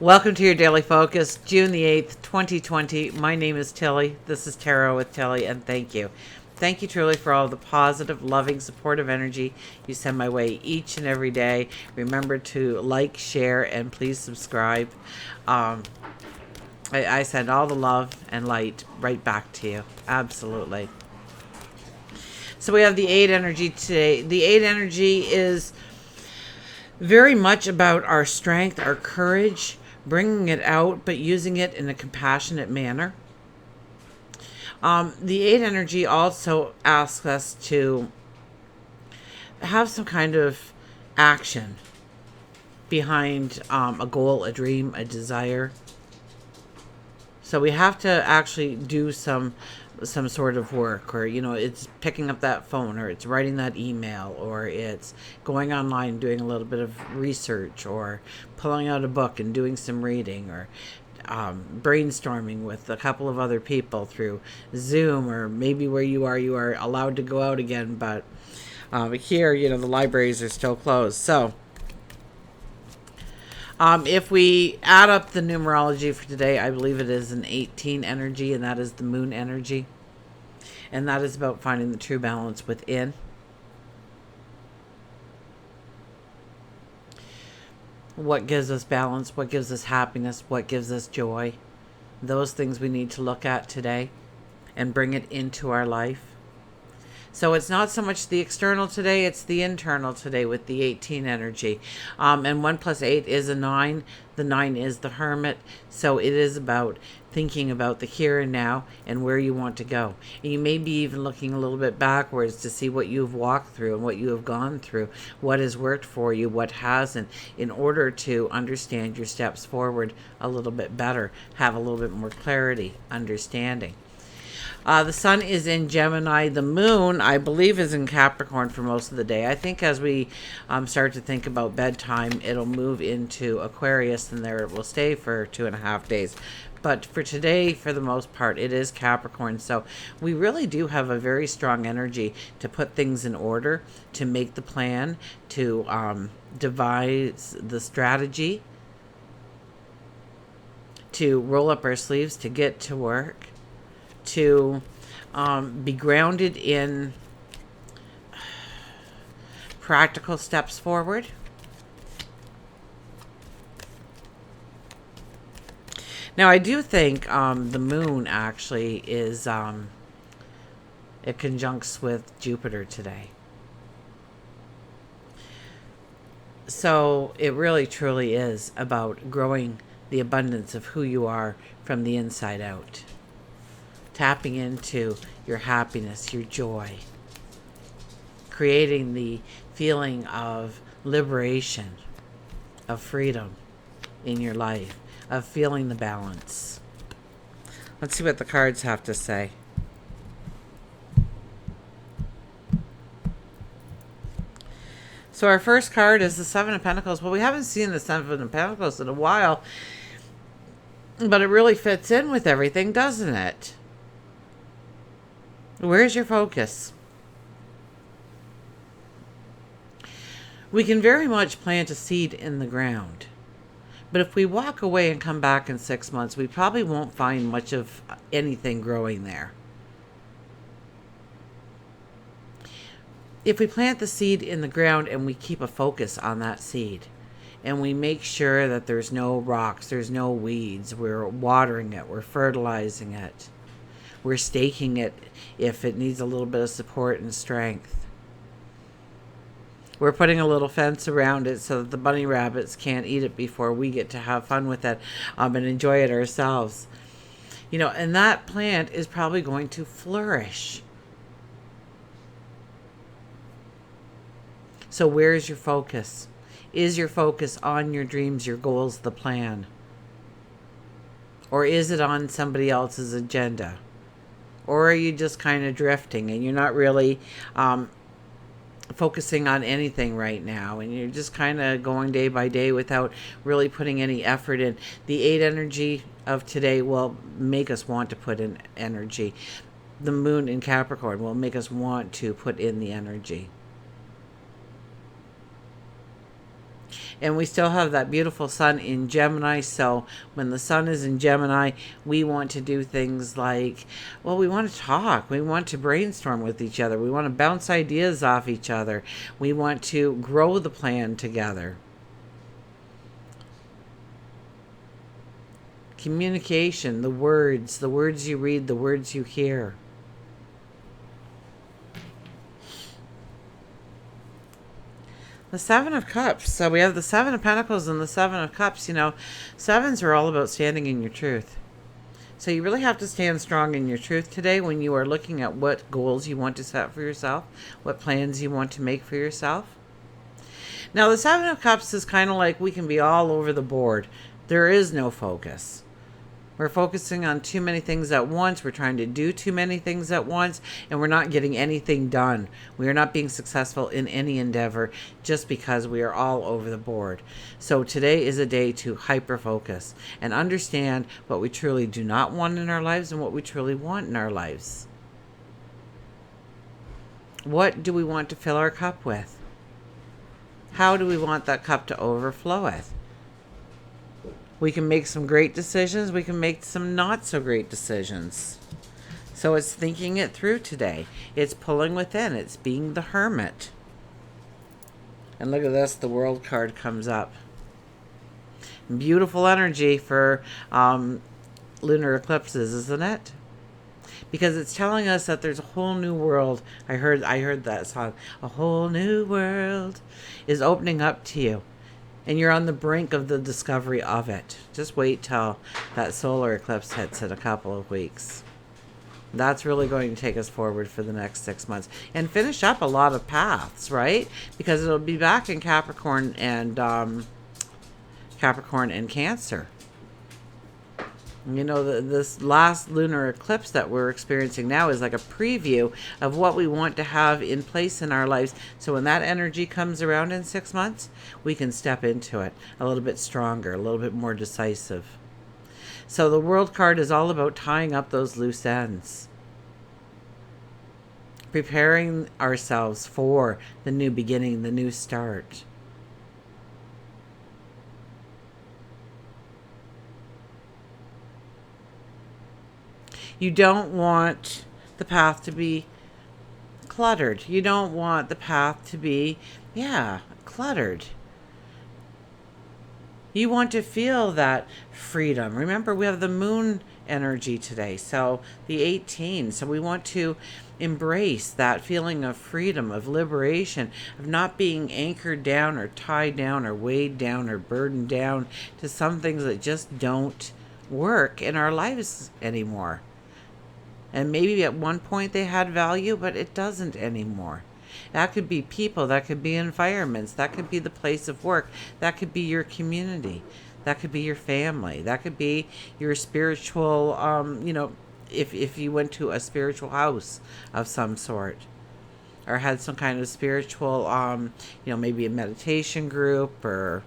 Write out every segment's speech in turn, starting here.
Welcome to your Daily Focus, June the 8th, 2020. My name is Tilly. This is Tarot with Tilly, and thank you. Thank you truly for all the positive, loving, supportive energy you send my way each and every day. Remember to like, share, and please subscribe. I send all the love and light right back to you. Absolutely. So we have the 8 energy today. The 8 energy is very much about our strength, our courage, bringing it out, but using it in a compassionate manner. The 8 energy also asks us to have some kind of action behind a goal, a dream, a desire. So we have to actually do some sort of work, or it's picking up that phone, or it's writing that email, or it's going online doing a little bit of research, or pulling out a book and doing some reading, or brainstorming with a couple of other people through Zoom, or maybe where you are allowed to go out again, but here the libraries are still closed. So if we add up the numerology for today, I believe it is an 18 energy, and that is the moon energy. And that is about finding the true balance within. What gives us balance? What gives us happiness? What gives us joy? Those things we need to look at today and bring it into our life. So it's not so much the external today, it's the internal today with the 18 energy. And 1 plus 8 is a 9. The 9 is the Hermit. So it is about thinking about the here and now and where you want to go. And you may be even looking a little bit backwards to see what you've walked through and what you have gone through, what has worked for you, what hasn't, in order to understand your steps forward a little bit better, have a little bit more clarity, understanding. The sun is in Gemini. The moon, I believe, is in Capricorn for most of the day. I think as we start to think about bedtime, it'll move into Aquarius, and there it will stay for 2.5 days. But for today, for the most part, it is Capricorn. So we really do have a very strong energy to put things in order, to make the plan, to devise the strategy, to roll up our sleeves, to get to work, to be grounded in practical steps forward. Now, I do think the moon actually is, it conjuncts with Jupiter today. So it really truly is about growing the abundance of who you are from the inside out. Tapping into your happiness, your joy. Creating the feeling of liberation, of freedom in your life, of feeling the balance. Let's see what the cards have to say. So our first card is the Seven of Pentacles. Well, we haven't seen the Seven of Pentacles in a while, but it really fits in with everything, doesn't it? Where's your focus? We can very much plant a seed in the ground. But if we walk away and come back in 6 months, we probably won't find much of anything growing there. If we plant the seed in the ground and we keep a focus on that seed, and we make sure that there's no rocks, there's no weeds, we're watering it, we're fertilizing it, we're staking it if it needs a little bit of support and strength. We're putting a little fence around it so that the bunny rabbits can't eat it before we get to have fun with it and enjoy it ourselves. And that plant is probably going to flourish. So where's your focus? Is your focus on your dreams, your goals, the plan? Or is it on somebody else's agenda? Or are you just kind of drifting and you're not really focusing on anything right now, and you're just kind of going day by day without really putting any effort in? The 8 energy of today will make us want to put in energy. The moon in Capricorn will make us want to put in the energy. And we still have that beautiful sun in Gemini. So when the sun is in Gemini, we want to do things like, well, we want to talk. We want to brainstorm with each other. We want to bounce ideas off each other. We want to grow the plan together. Communication, the words you read, the words you hear. The Seven of Cups. So we have the Seven of Pentacles and the Seven of Cups. You know, sevens are all about standing in your truth. So you really have to stand strong in your truth today when you are looking at what goals you want to set for yourself, what plans you want to make for yourself. Now, the Seven of Cups is kind of like we can be all over the board. There is no focus. We're focusing on too many things at once. We're trying to do too many things at once, and we're not getting anything done. We are not being successful in any endeavor just because we are all over the board. So today is a day to hyper-focus and understand what we truly do not want in our lives and what we truly want in our lives. What do we want to fill our cup with? How do we want that cup to overflow with? We can make some great decisions. We can make some not so great decisions. So it's thinking it through today. It's pulling within. It's being the hermit. And look at this. The World card comes up. Beautiful energy for lunar eclipses, isn't it? Because it's telling us that there's a whole new world. I heard that song. A whole new world is opening up to you. And you're on the brink of the discovery of it. Just wait till that solar eclipse hits in a couple of weeks. That's really going to take us forward for the next 6 months. And finish up a lot of paths, right? Because it'll be back in Capricorn and Cancer. You know, this last lunar eclipse that we're experiencing now is like a preview of what we want to have in place in our lives. So when that energy comes around in 6 months, we can step into it a little bit stronger, a little bit more decisive. So the World card is all about tying up those loose ends. Preparing ourselves for the new beginning, the new start. You don't want the path to be cluttered. You don't want the path to be, cluttered. You want to feel that freedom. Remember, we have the moon energy today, so the 18. So we want to embrace that feeling of freedom, of liberation, of not being anchored down or tied down or weighed down or burdened down to some things that just don't work in our lives anymore. And maybe at one point they had value, but it doesn't anymore. That could be people, that could be environments, that could be the place of work, that could be your community, that could be your family, that could be your spiritual, if you went to a spiritual house of some sort, or had some kind of spiritual, maybe a meditation group or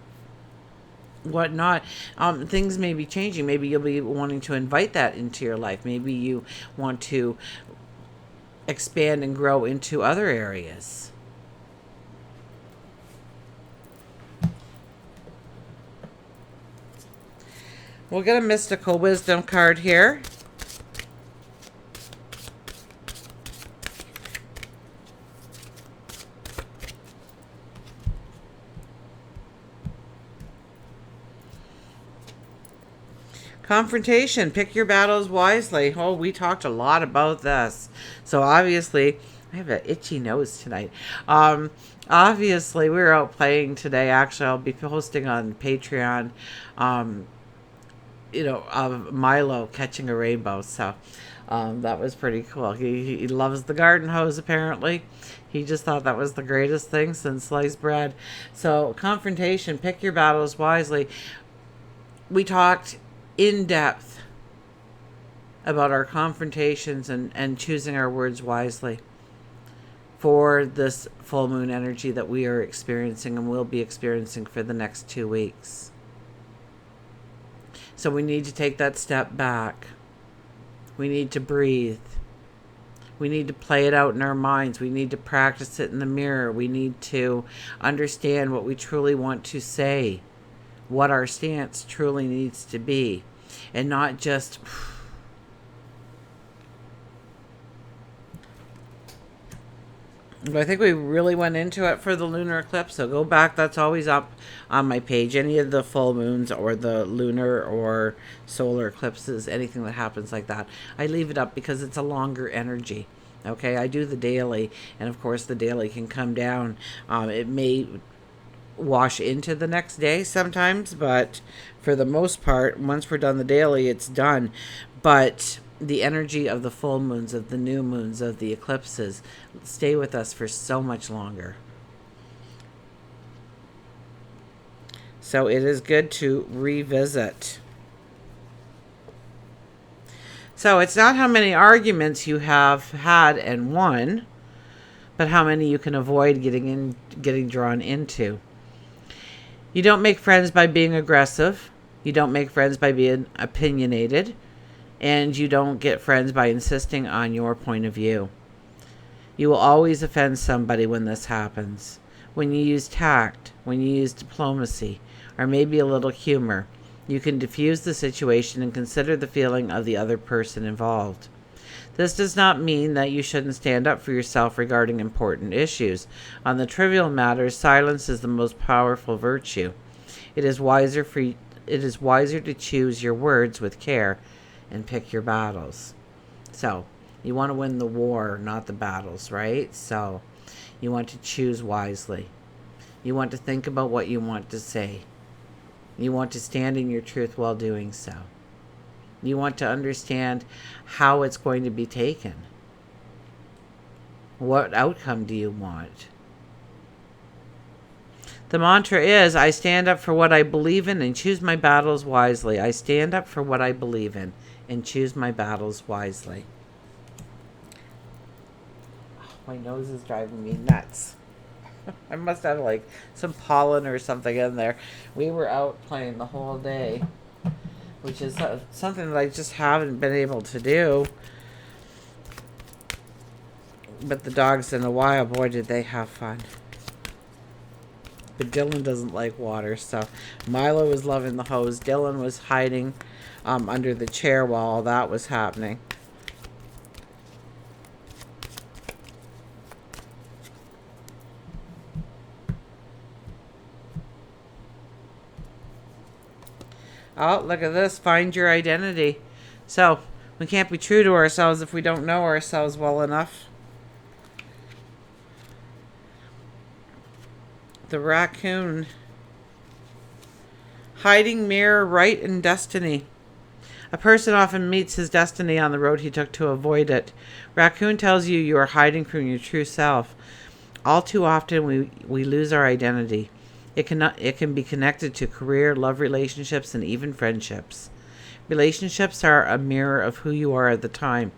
whatnot. Things may be changing. Maybe you'll be wanting to invite that into your life. Maybe you want to expand and grow into other areas. We'll get a mystical wisdom card here. Confrontation. Pick your battles wisely. Oh, we talked a lot about this. So obviously, I have an itchy nose tonight. Obviously, we were out playing today. Actually, I'll be posting on Patreon, of Milo catching a rainbow. So that was pretty cool. He loves the garden hose, apparently. He just thought that was the greatest thing since sliced bread. So confrontation. Pick your battles wisely. We talked in depth about our confrontations and choosing our words wisely for this full moon energy that we are experiencing and will be experiencing for the next 2 weeks. So we need to take that step back. We need to breathe. We need to play it out in our minds. We need to practice it in the mirror. We need to understand what we truly want to say, what our stance truly needs to be, and not just... But I think we really went into it for the lunar eclipse, so go back. That's always up on my page. Any of the full moons or the lunar or solar eclipses, anything that happens like that, I leave it up because it's a longer energy. Okay, I do the daily, and of course the daily can come down. It may wash into the next day sometimes, but for the most part, once we're done the daily, it's done. But the energy of the full moons, of the new moons, of the eclipses stay with us for so much longer. So it is good to revisit. So it's not how many arguments you have had and won, but how many you can avoid getting drawn into. You don't make friends by being aggressive. You don't make friends by being opinionated. And you don't get friends by insisting on your point of view. You will always offend somebody when this happens. When you use tact, when you use diplomacy, or maybe a little humor, you can diffuse the situation and consider the feeling of the other person involved. This does not mean that you shouldn't stand up for yourself regarding important issues. On the trivial matters, silence is the most powerful virtue. It is wiser to choose your words with care and pick your battles. So, you want to win the war, not the battles, right? So, you want to choose wisely. You want to think about what you want to say. You want to stand in your truth while doing so. You want to understand how it's going to be taken. What outcome do you want? The mantra is, I stand up for what I believe in and choose my battles wisely. I stand up for what I believe in and choose my battles wisely. My nose is driving me nuts. I must have like some pollen or something in there. We were out playing the whole day, which is something that I just haven't been able to do. But the dogs, in a while, boy, did they have fun. But Dylan doesn't like water, so Milo was loving the hose. Dylan was hiding under the chair while all that was happening. Oh, look at this. Find your identity. So, we can't be true to ourselves if we don't know ourselves well enough. The raccoon. Hiding mirror, right, and destiny. A person often meets his destiny on the road he took to avoid it. Raccoon tells you you are hiding from your true self. All too often we lose our identity. It can be connected to career, love relationships, and even friendships. Relationships are a mirror of who you are at the time.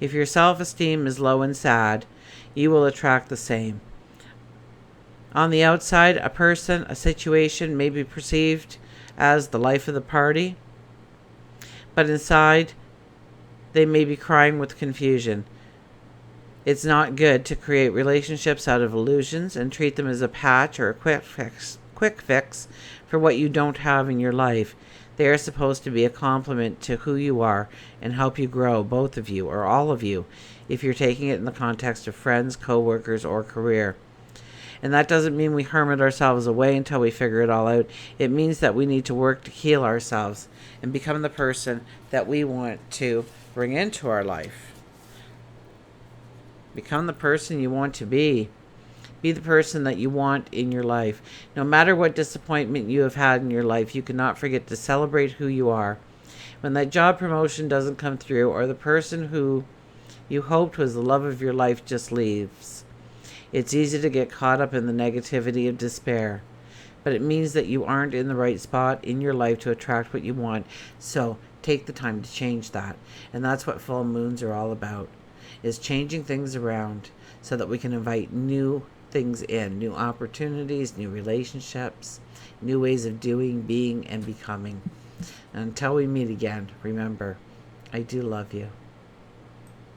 If your self-esteem is low and sad, you will attract the same. On the outside, a person, a situation may be perceived as the life of the party, but inside, they may be crying with confusion. It's not good to create relationships out of illusions and treat them as a patch or a quick fix for what you don't have in your life. They are supposed to be a complement to who you are and help you grow, both of you or all of you, if you're taking it in the context of friends, co-workers, or career. And that doesn't mean we hermit ourselves away until we figure it all out. It means that we need to work to heal ourselves and become the person that we want to bring into our life. Become the person you want to be. Be the person that you want in your life. No matter what disappointment you have had in your life, you cannot forget to celebrate who you are. When that job promotion doesn't come through, or the person who you hoped was the love of your life just leaves, it's easy to get caught up in the negativity of despair. But it means that you aren't in the right spot in your life to attract what you want. So take the time to change that. And that's what full moons are all about, is changing things around so that we can invite new things in, new opportunities, new relationships, new ways of doing, being, and becoming. And until we meet again, remember, I do love you.